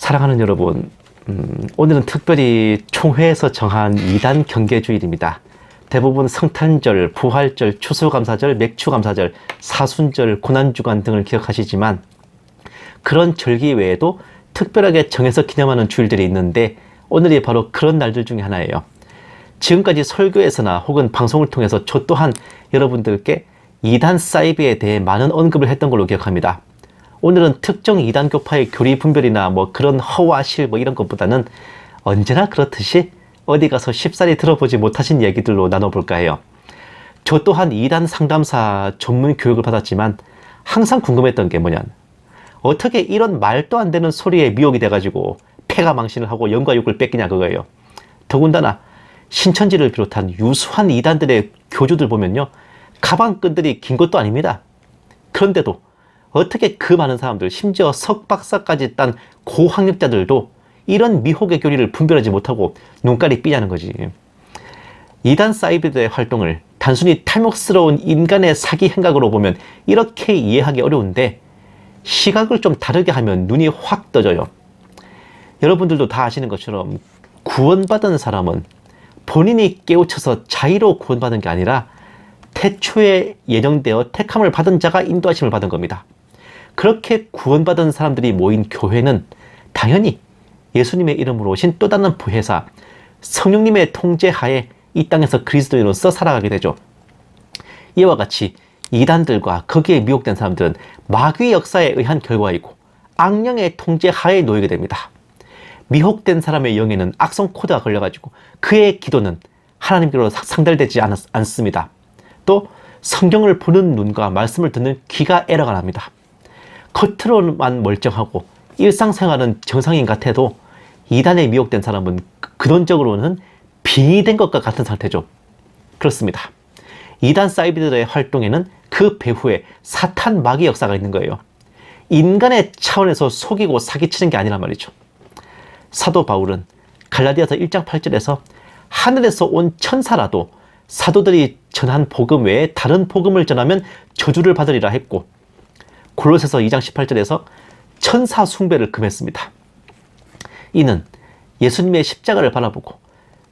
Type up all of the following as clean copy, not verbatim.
사랑하는 여러분, 오늘은 특별히 총회에서 정한 2단 경계주일입니다. 대부분 성탄절, 부활절, 추수감사절, 맥추감사절, 사순절, 고난주간 등을 기억하시지만 그런 절기 외에도 특별하게 정해서 기념하는 주일들이 있는데 오늘이 바로 그런 날들 중에 하나예요. 지금까지 설교에서나 혹은 방송을 통해서 저 또한 여러분들께 2단 사이비에 대해 많은 언급을 했던 걸로 기억합니다. 오늘은 특정 2단 교파의 교리 분별이나 그런 허와 실 이런 것보다는 언제나 그렇듯이 어디 가서 쉽사리 들어보지 못하신 얘기들로 나눠볼까 해요. 저 또한 2단 상담사 전문 교육을 받았지만 항상 궁금했던 게 뭐냐면 어떻게 이런 말도 안 되는 소리에 미혹이 돼가지고 폐가 망신을 하고 영과 육을 뺏기냐 그거예요. 더군다나 신천지를 비롯한 유수한 2단들의 교주들 보면요, 가방끈들이 긴 것도 아닙니다. 그런데도 어떻게 그 많은 사람들, 심지어 석박사까지 딴 고학력자들도 이런 미혹의 교리를 분별하지 못하고 눈깔이 삐냐는 거지. 2단 사이비드의 활동을 단순히 탐욕스러운 인간의 사기 행각으로 보면 이렇게 이해하기 어려운데 시각을 좀 다르게 하면 눈이 확 떠져요. 여러분들도 다 아시는 것처럼 구원받은 사람은 본인이 깨우쳐서 자의로 구원받은 게 아니라 태초에 예정되어 택함을 받은 자가 인도하심을 받은 겁니다. 그렇게 구원받은 사람들이 모인 교회는 당연히 예수님의 이름으로 오신 또 다른 부회사 성령님의 통제하에 이 땅에서 그리스도인으로서 살아가게 되죠. 이와 같이 이단들과 거기에 미혹된 사람들은 마귀 역사에 의한 결과이고 악령의 통제하에 놓이게 됩니다. 미혹된 사람의 영에는 악성 코드가 걸려가지고 그의 기도는 하나님께로 상달되지 않습니다. 또 성경을 보는 눈과 말씀을 듣는 귀가 에러가 납니다. 겉으로만 멀쩡하고 일상생활은 정상인 같아도 이단에 미혹된 사람은 근원적으로는 빙의된 것과 같은 상태죠. 그렇습니다. 이단 사이비들의 활동에는 그 배후에 사탄 마귀 역사가 있는 거예요. 인간의 차원에서 속이고 사기치는 게 아니란 말이죠. 사도 바울은 갈라디아서 1장 8절에서 하늘에서 온 천사라도 사도들이 전한 복음 외에 다른 복음을 전하면 저주를 받으리라 했고, 골로새서 2장 18절에서 천사 숭배를 금했습니다. 이는 예수님의 십자가를 바라보고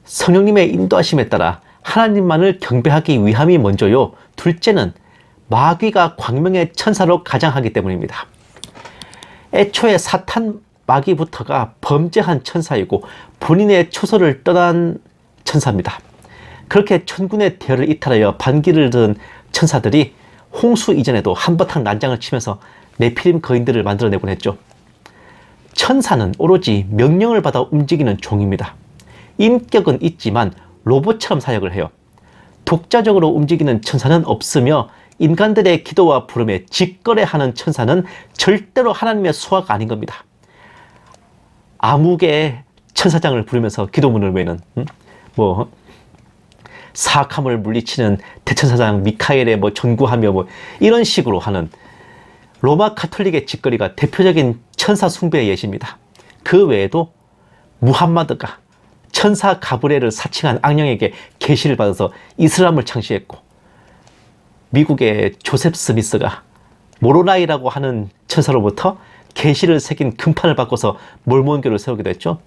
성령님의 인도하심에 따라 하나님만을 경배하기 위함이 먼저요, 둘째는 마귀가 광명의 천사로 가장하기 때문입니다. 애초에 사탄 마귀부터가 범죄한 천사이고 본인의 초소를 떠난 천사입니다. 그렇게 천군의 대열을 이탈하여 반기를 든 천사들이 홍수 이전에도 한바탕 난장을 치면서 네피림 거인들을 만들어내곤 했죠. 천사는 오로지 명령을 받아 움직이는 종입니다. 인격은 있지만 로봇처럼 사역을 해요. 독자적으로 움직이는 천사는 없으며 인간들의 기도와 부름에 직거래하는 천사는 절대로 하나님의 수하가 아닌 겁니다. 암흑의 천사장을 부르면서 기도문을 외는 사악함을 물리치는 대천사장 미카엘의 전구하며 이런 식으로 하는 로마 카톨릭의 짓거리가 대표적인 천사 숭배의 예시입니다. 그 외에도 무함마드가 천사 가브리엘을 사칭한 악령에게 계시를 받아서 이슬람을 창시했고, 미국의 조셉 스미스가 모로라이라고 하는 천사로부터 계시를 새긴 금판을 바꿔서 몰몬교를 세우기도 했죠.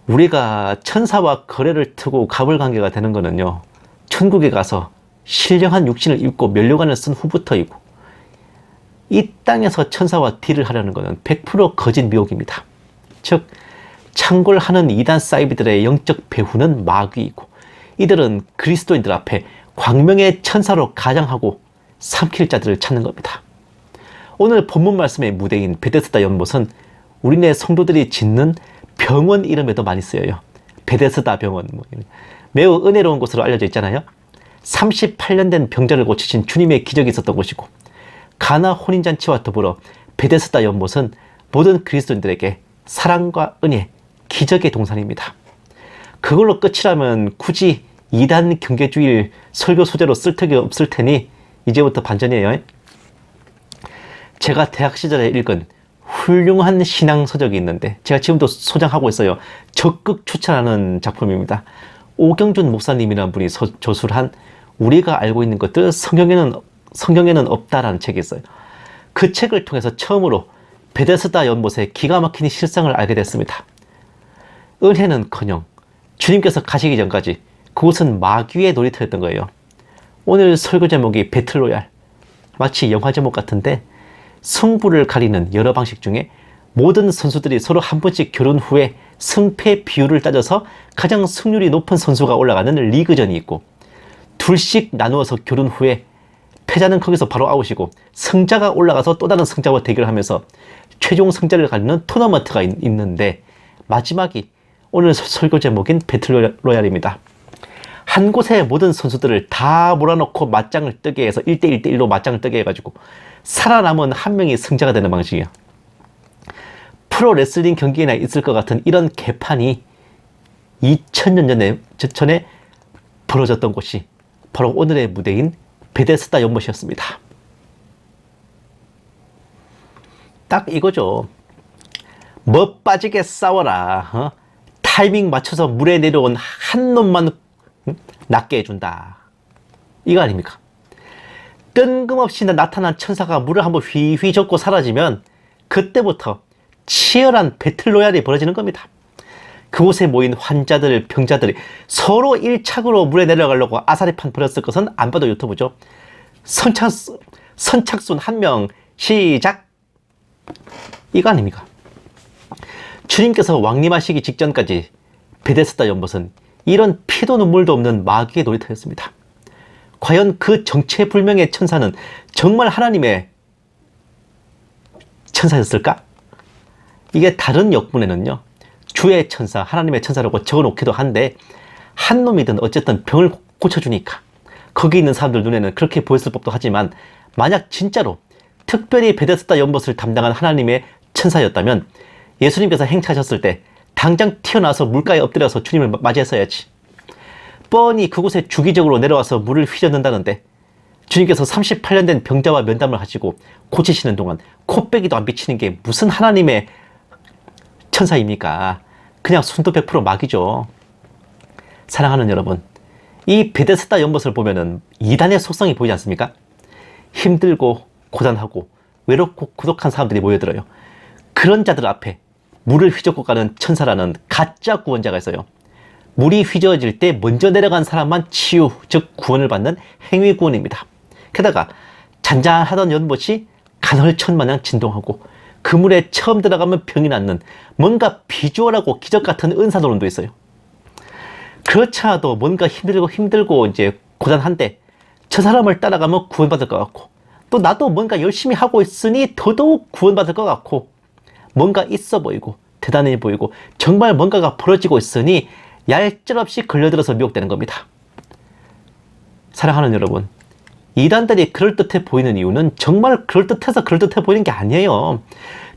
우리가 천사와 거래를 트고 가불관계가 되는 거는요, 천국에 가서 신령한 육신을 입고 면류관을 쓴 후부터이고, 이 땅에서 천사와 딜을 하려는 것은 100% 거짓 미혹입니다. 즉 창궐하는 이단 사이비들의 영적 배후는 마귀이고, 이들은 그리스도인들 앞에 광명의 천사로 가장하고 삼킬 자들을 찾는 겁니다. 오늘 본문 말씀의 무대인 베데스다 연못은 우리네 성도들이 짓는 병원 이름에도 많이 쓰여요. 베데스다 병원. 매우 은혜로운 곳으로 알려져 있잖아요. 38년 된 병자를 고치신 주님의 기적이 있었던 곳이고, 가나 혼인잔치와 더불어 베데스다 연못은 모든 그리스도인들에게 사랑과 은혜, 기적의 동산입니다. 그걸로 끝이라면 굳이 2단 경계주일 설교 소재로 쓸 턱이 없을 테니 이제부터 반전이에요. 제가 대학 시절에 읽은 훌륭한 신앙 서적이 있는데 제가 지금도 소장하고 있어요. 적극 추천하는 작품입니다. 오경준 목사님이라는 분이 저술한 우리가 알고 있는 것들 성경에는 없다라는 책이 있어요. 그 책을 통해서 처음으로 베데스다 연못의 기가 막힌 실상을 알게 됐습니다. 은혜는커녕 주님께서 가시기 전까지 그곳은 마귀의 놀이터였던 거예요. 오늘 설교 제목이 배틀로얄, 마치 영화 제목 같은데 승부를 가리는 여러 방식 중에 모든 선수들이 서로 한 번씩 결혼 후에 승패 비율을 따져서 가장 승률이 높은 선수가 올라가는 리그전이 있고, 둘씩 나누어서 결혼 후에 패자는 거기서 바로 아웃이고 승자가 올라가서 또 다른 승자와 대결하면서 최종 승자를 가리는 토너먼트가 있는데, 마지막이 오늘 설교 제목인 배틀로얄입니다. 한 곳에 모든 선수들을 다 몰아넣고 맞짱을 뜨게 해서 1대1로 맞짱을 뜨게 해가지고 살아남은 한 명이 승자가 되는 방식이에요. 프로 레슬링 경기에나 있을 것 같은 이런 개판이 2000년 전에 벌어졌던 곳이 바로 오늘의 무대인 베데스다 연못이었습니다. 딱 이거죠. 뭐 빠지게 싸워라. 타이밍 맞춰서 물에 내려온 한 놈만 낫게 해준다. 이거 아닙니까? 뜬금없이 나타난 천사가 물을 한번 휘휘 젓고 사라지면 그때부터 치열한 배틀로얄이 벌어지는 겁니다. 그곳에 모인 환자들, 병자들이 서로 1착으로 물에 내려가려고 아사리판 벌였을 것은 안 봐도 유튜브죠. 선착순 한 명 시작! 이거 아닙니까? 주님께서 왕림하시기 직전까지 베데스다 연못은 이런 피도 눈물도 없는 마귀의 놀이터였습니다. 과연 그 정체불명의 천사는 정말 하나님의 천사였을까? 이게 다른 역문에는요, 주의 천사, 하나님의 천사라고 적어놓기도 한데, 한 놈이든 어쨌든 병을 고쳐주니까 거기 있는 사람들 눈에는 그렇게 보였을 법도 하지만, 만약 진짜로 특별히 베데스다 연못을 담당한 하나님의 천사였다면 예수님께서 행차하셨을 때 당장 튀어나와서 물가에 엎드려서 주님을 맞이했어야지. 뻔히 그곳에 주기적으로 내려와서 물을 휘젓는다는데 주님께서 38년 된 병자와 면담을 하시고 고치시는 동안 코빼기도 안 비치는 게 무슨 하나님의 천사입니까? 그냥 순도 100% 마귀죠. 사랑하는 여러분, 이 베데스다 연못을 보면은 이단의 속성이 보이지 않습니까? 힘들고 고단하고 외롭고孤独한 사람들이 모여들어요. 그런 자들 앞에 물을 휘젓고 가는 천사라는 가짜 구원자가 있어요. 물이 휘저어질 때 먼저 내려간 사람만 치유, 즉 구원을 받는 행위 구원입니다. 게다가 잔잔하던 연못이 간헐천마냥 진동하고 그 물에 처음 들어가면 병이 낫는 뭔가 비주얼하고 기적 같은 은사노론도 있어요. 그렇지 않아도 뭔가 힘들고 이제 고단한데 저 사람을 따라가면 구원받을 것 같고, 또 나도 뭔가 열심히 하고 있으니 더더욱 구원받을 것 같고, 뭔가 있어 보이고 대단해 보이고 정말 뭔가가 벌어지고 있으니 얄짤없이 걸려들어서 미혹되는 겁니다. 사랑하는 여러분, 이단들이 그럴듯해 보이는 이유는 정말 그럴듯해서 그럴듯해 보이는 게 아니에요.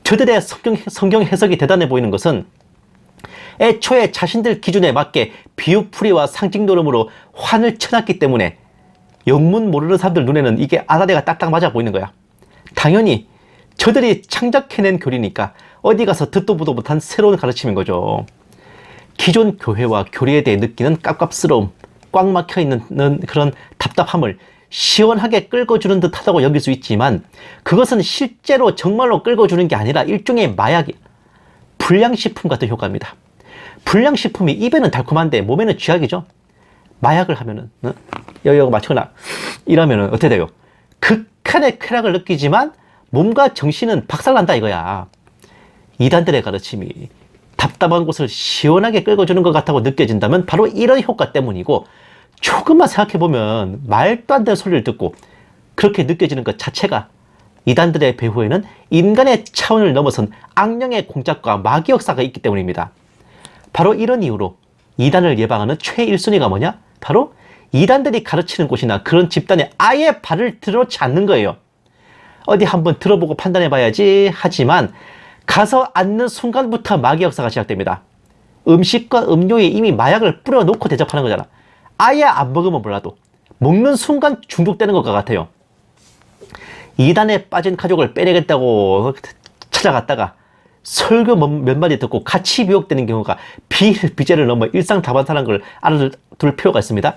저들의 성경 해석이 대단해 보이는 것은 애초에 자신들 기준에 맞게 비유풀이와 상징노름으로 환을 쳐놨기 때문에 영문 모르는 사람들 눈에는 이게 아다리가 딱딱 맞아 보이는 거야. 당연히 저들이 창작해낸 교리니까 어디 가서 듣도 보도 못한 새로운 가르침인 거죠. 기존 교회와 교리에 대해 느끼는 깝깝스러움, 꽉 막혀있는 그런 답답함을 시원하게 끌어주는 듯 하다고 여길 수 있지만, 그것은 실제로 정말로 끌어주는 게 아니라 일종의 마약이, 불량식품 같은 효과입니다. 불량식품이 입에는 달콤한데 몸에는 쥐약이죠. 마약을 하면은 여기가 맞거나 이러면은 어떻게 돼요? 극한의 쾌락을 느끼지만 몸과 정신은 박살난다 이거야. 이단들의 가르침이 답답한 곳을 시원하게 끌어주는 것 같다고 느껴진다면 바로 이런 효과 때문이고, 조금만 생각해보면 말도 안 되는 소리를 듣고 그렇게 느껴지는 것 자체가 이단들의 배후에는 인간의 차원을 넘어선 악령의 공작과 마귀 역사가 있기 때문입니다. 바로 이런 이유로 이단을 예방하는 최1순위가 뭐냐? 바로 이단들이 가르치는 곳이나 그런 집단에 아예 발을 들어놓지 않는 거예요. 어디 한번 들어보고 판단해봐야지 하지만 가서 앉는 순간부터 마귀 역사가 시작됩니다. 음식과 음료에 이미 마약을 뿌려놓고 대접하는 거잖아. 아예 안 먹으면 몰라도 먹는 순간 중독되는 것과 같아요. 이단에 빠진 가족을 빼내겠다고 찾아갔다가 설교 몇 마디 듣고 같이 미혹되는 경우가 비일비재를 넘어 일상다반사라는 걸 알아둘 필요가 있습니다.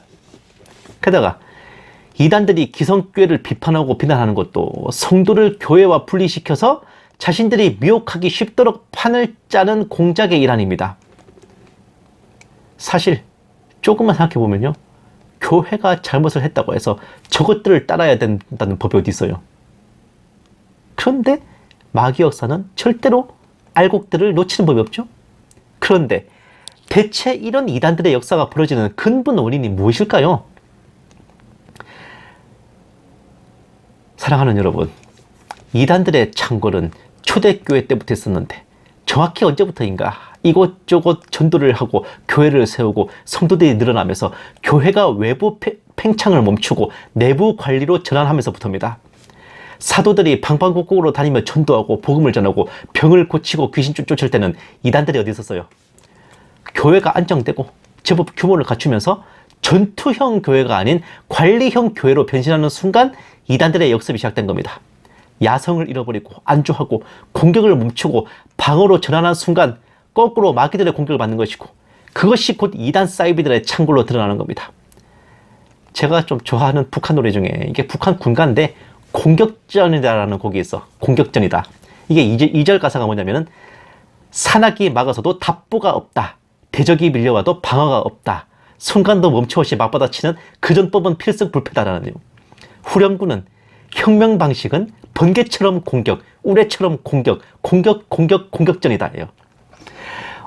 게다가 이단들이 기성교회를 비판하고 비난하는 것도 성도를 교회와 분리시켜서 자신들이 미혹하기 쉽도록 판을 짜는 공작의 일환입니다. 사실 조금만 생각해보면요, 교회가 잘못을 했다고 해서 저것들을 따라야 된다는 법이 어디 있어요? 그런데 마귀 역사는 절대로 알곡들을 놓치는 법이 없죠. 그런데 대체 이런 이단들의 역사가 벌어지는 근본 원인이 무엇일까요? 사랑하는 여러분, 이단들의 창궐은 초대교회 때부터 있었는데 정확히 언제부터인가 이곳저곳 전도를 하고 교회를 세우고 성도들이 늘어나면서 교회가 외부 팽창을 멈추고 내부 관리로 전환하면서부터입니다. 사도들이 방방곡곡으로 다니며 전도하고 복음을 전하고 병을 고치고 귀신 쫓을 때는 이단들이 어디 있었어요? 교회가 안정되고 제법 규모를 갖추면서 전투형 교회가 아닌 관리형 교회로 변신하는 순간 이단들의 역습이 시작된 겁니다. 야성을 잃어버리고 안주하고 공격을 멈추고 방어로 전환한 순간 거꾸로 마귀들의 공격을 받는 것이고, 그것이 곧 이단 사이비들의 창궐로 드러나는 겁니다. 제가 좀 좋아하는 북한 노래 중에, 이게 북한 군가인데 공격전이다라는 곡이 있어. 공격전이다. 이게 2절 가사가 뭐냐면은, 산악이 막아서도 답보가 없다. 대적이 밀려와도 방어가 없다. 순간도 멈춰없이 맞받아치는 그 전법은 필승불패다라는 내용. 후렴구는 혁명 방식은 번개처럼 공격, 우레처럼 공격, 공격전이다예요.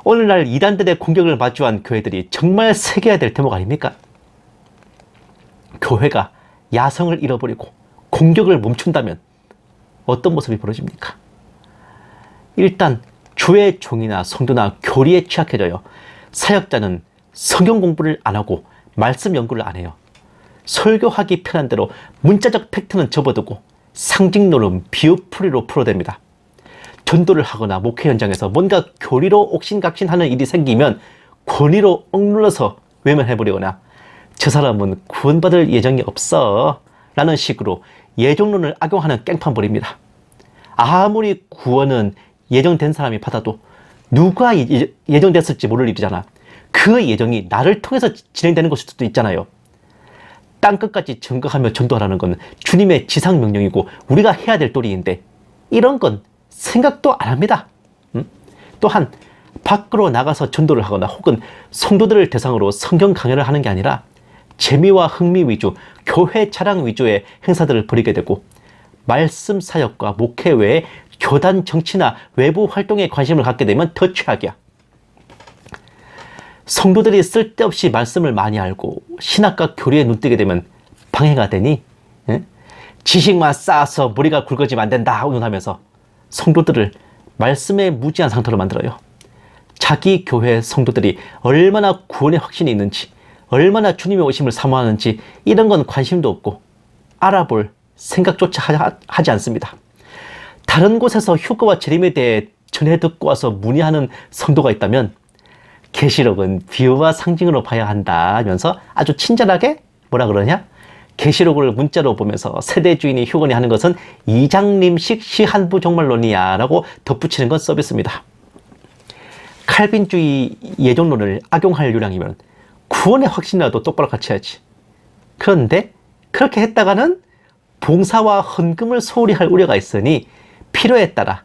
오늘날 이단들의 공격을 마주한 교회들이 정말 새겨야 될 대목 아닙니까? 교회가 야성을 잃어버리고 공격을 멈춘다면 어떤 모습이 벌어집니까? 일단 주의 종이나 성도나 교리에 취약해져요. 사역자는 성경 공부를 안 하고 말씀 연구를 안 해요. 설교하기 편한 대로 문자적 팩트는 접어두고 상징론은 비유풀이로 풀어댑니다. 전도를 하거나 목회 현장에서 뭔가 교리로 옥신각신하는 일이 생기면 권위로 억눌러서 외면해버리거나 저 사람은 구원받을 예정이 없어 라는 식으로 예정론을 악용하는 깽판벌입니다. 아무리 구원은 예정된 사람이 받아도 누가 예정됐을지 모를 일이잖아. 그 예정이 나를 통해서 진행되는 것일 수도 있잖아요. 땅끝까지 증거하며 전도하라는 건 주님의 지상명령이고 우리가 해야 될 도리인데 이런 건 생각도 안 합니다. 또한 밖으로 나가서 전도를 하거나 혹은 성도들을 대상으로 성경 강연을 하는 게 아니라 재미와 흥미 위주, 교회 자랑 위주의 행사들을 벌이게 되고, 말씀 사역과 목회 외에 교단 정치나 외부 활동에 관심을 갖게 되면 더 최악이야. 성도들이 쓸데없이 말씀을 많이 알고 신학과 교리에 눈뜨게 되면 방해가 되니 지식만 쌓아서 머리가 굵어지면 안 된다 운운하면서 성도들을 말씀에 무지한 상태로 만들어요. 자기 교회 성도들이 얼마나 구원의 확신이 있는지, 얼마나 주님의 오심을 사모하는지 이런 건 관심도 없고 알아볼 생각조차 하지 않습니다. 다른 곳에서 휴거와 재림에 대해 전해 듣고 와서 문의하는 성도가 있다면 계시록은 비유와 상징으로 봐야 한다 하면서 아주 친절하게 뭐라 그러냐? 계시록을 문자로 보면서 세대 주인이 휴거니 하는 것은 이장님식 시한부 종말론이야 라고 덧붙이는 건 서비스입니다. 칼빈주의 예정론을 악용할 요량이면 구원의 확신이라도 똑바로 갖춰야지. 그런데 그렇게 했다가는 봉사와 헌금을 소홀히 할 우려가 있으니 필요에 따라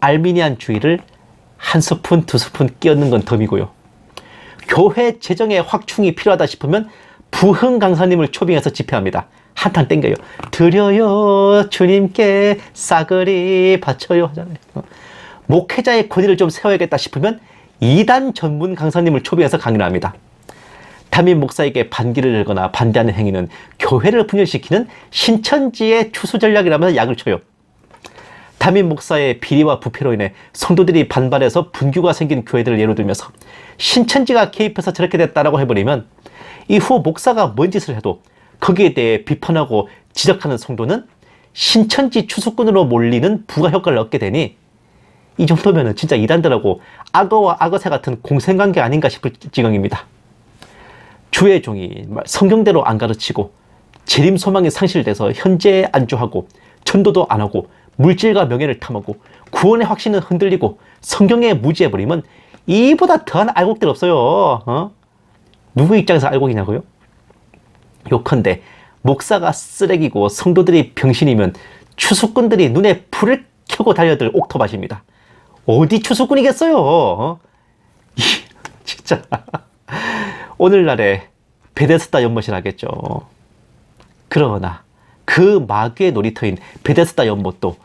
알미니안주의를 한 스푼, 두 스푼 끼얹는 건 덤이고요. 교회 재정에 확충이 필요하다 싶으면 부흥 강사님을 초빙해서 집회합니다. 한탕 땡겨요. 드려요 주님께 싸그리 바쳐요 하잖아요. 목회자의 권위를 좀 세워야겠다 싶으면 이단 전문 강사님을 초빙해서 강의를 합니다. 담임 목사에게 반기를 들거나 반대하는 행위는 교회를 분열시키는 신천지의 추수 전략이라면서 약을 쳐요. 담임 목사의 비리와 부패로 인해 성도들이 반발해서 분규가 생긴 교회들을 예로 들면서 신천지가 개입해서 저렇게 됐다라고 해버리면 이후 목사가 뭔 짓을 해도 거기에 대해 비판하고 지적하는 성도는 신천지 추수꾼으로 몰리는 부가 효과를 얻게 되니 이 정도면 진짜 이단들하고 악어와 악어새 같은 공생관계 아닌가 싶을 지경입니다. 주의 종이 성경대로 안 가르치고 재림 소망이 상실돼서 현재에 안주하고 전도도 안 하고 물질과 명예를 탐하고 구원의 확신은 흔들리고 성경에 무지해버리면 이보다 더한 알곡들 없어요. 누구 입장에서 알곡이냐고요? 요컨대 목사가 쓰레기고 성도들이 병신이면 추수꾼들이 눈에 불을 켜고 달려들 옥토밭입니다. 어디 추수꾼이겠어요? 진짜 오늘날의 베데스다 연못이라겠죠. 그러나 그 마귀의 놀이터인 베데스다 연못도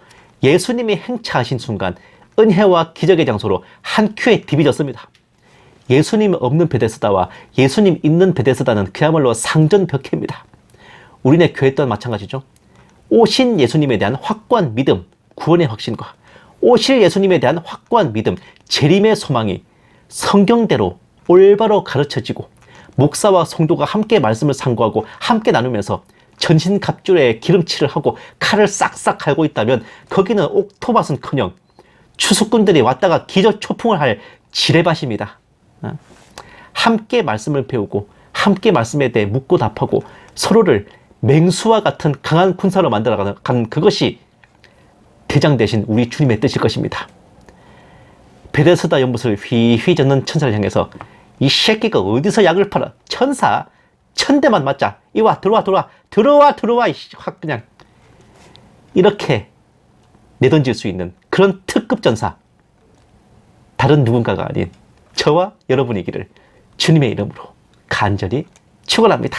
예수님이 행차하신 순간 은혜와 기적의 장소로 한 큐에 디비졌습니다. 예수님 없는 베데스다와 예수님 있는 베데스다는 그야말로 상전벽해입니다. 우리네 교회 또한 마찬가지죠. 오신 예수님에 대한 확고한 믿음, 구원의 확신과 오실 예수님에 대한 확고한 믿음, 재림의 소망이 성경대로 올바로 가르쳐지고 목사와 성도가 함께 말씀을 상고하고 함께 나누면서 전신갑주에 기름칠을 하고 칼을 싹싹 갈고 있다면 거기는 옥토밭은커녕 추수꾼들이 왔다가 기저초풍을 할 지뢰밭입니다. 함께 말씀을 배우고 함께 말씀에 대해 묻고 답하고 서로를 맹수와 같은 강한 군사로 만들어가는 그것이 대장 되신 우리 주님의 뜻일 것입니다. 베데스다 연못을 휘휘 젓는 천사를 향해서 이 새끼가 어디서 약을 팔아? 천사 1000대만 맞자. 이와 들어와 확 그냥 이렇게 내던질 수 있는 그런 특급 전사, 다른 누군가가 아닌 저와 여러분이기를 주님의 이름으로 간절히 축원합니다.